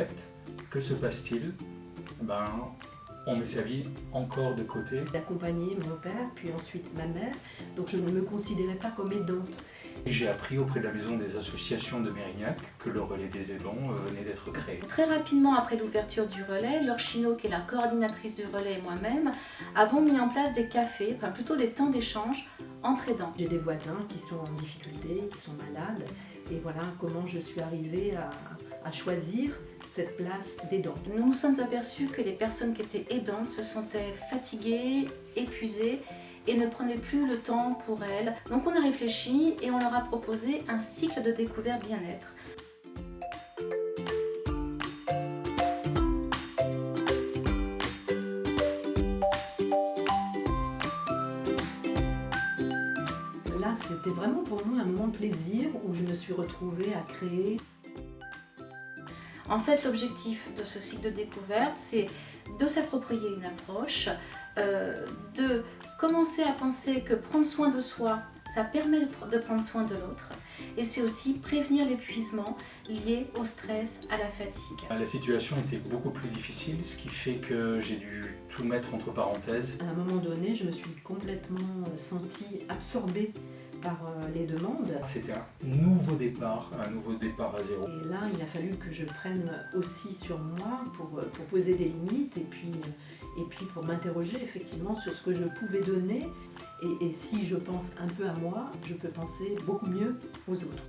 accepte. Que se passe-t-il? On met sa vie encore de côté. D'accompagner mon père, puis ensuite ma mère, donc je ne me considérais pas comme aidante. J'ai appris auprès de la maison des associations de Mérignac que le relais des aidants venait d'être créé. Très rapidement après l'ouverture du relais, Laure Chino, qui est la coordinatrice du relais, et moi-même, avons mis en place des cafés, enfin plutôt des temps d'échange entre aidants. J'ai des voisins qui sont en difficulté, qui sont malades, et voilà comment je suis arrivée à choisir cette place d'aidant. Nous nous sommes aperçus que les personnes qui étaient aidantes se sentaient fatiguées, épuisées et ne prenaient plus le temps pour elles. Donc on a réfléchi et on leur a proposé un cycle de découverte bien-être. Là, c'était vraiment pour moi un moment de plaisir où je me suis retrouvée à créer. En fait, l'objectif de ce cycle de découverte, c'est de s'approprier une approche, de commencer à penser que prendre soin de soi, ça permet de prendre soin de l'autre. Et c'est aussi prévenir l'épuisement lié au stress, à la fatigue. La situation était beaucoup plus difficile, ce qui fait que j'ai dû tout mettre entre parenthèses. À un moment donné, je me suis complètement sentie absorbée par les demandes. C'était un nouveau départ à zéro. Et là, il a fallu que je prenne aussi sur moi pour poser des limites et puis pour m'interroger effectivement sur ce que je pouvais donner. Et si je pense un peu à moi, je peux penser beaucoup mieux aux autres.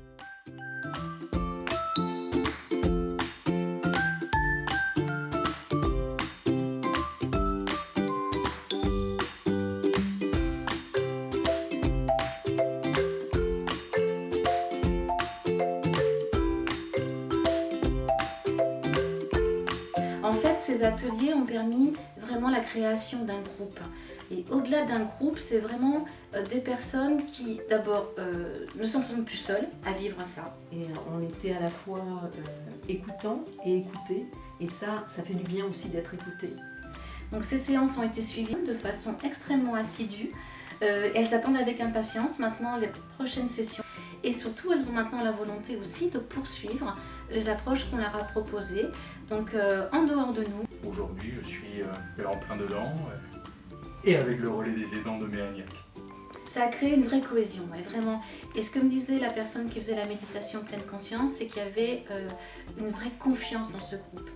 En fait, ces ateliers ont permis vraiment la création d'un groupe. Et au-delà d'un groupe, c'est vraiment des personnes qui, d'abord, ne se sentent plus seules à vivre ça. Et on était à la fois écoutant et écouté. Et ça fait du bien aussi d'être écouté. Donc ces séances ont été suivies de façon extrêmement assidue. Elles attendent avec impatience maintenant les prochaines sessions. Et surtout, elles ont maintenant la volonté aussi de poursuivre les approches qu'on leur a proposées, donc en dehors de nous. Aujourd'hui, je suis en plein dedans et avec le relais des aidants de Mérignac. Ça a créé une vraie cohésion, vraiment. Et ce que me disait la personne qui faisait la méditation pleine conscience, c'est qu'il y avait une vraie confiance dans ce groupe.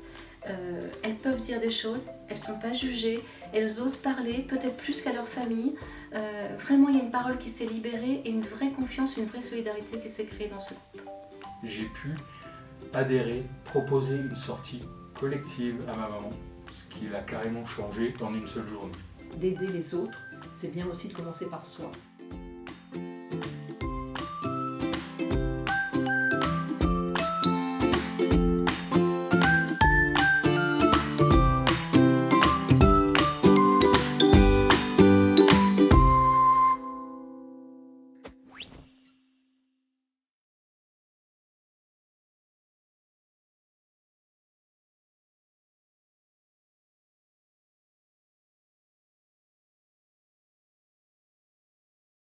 Elles peuvent dire des choses, elles ne sont pas jugées, elles osent parler, peut-être plus qu'à leur famille. Vraiment, il y a une parole qui s'est libérée et une vraie confiance, une vraie solidarité qui s'est créée dans ce groupe. J'ai pu adhérer, proposer une sortie collective à ma maman, ce qui l'a carrément changé en une seule journée. D'aider les autres, c'est bien aussi de commencer par soi.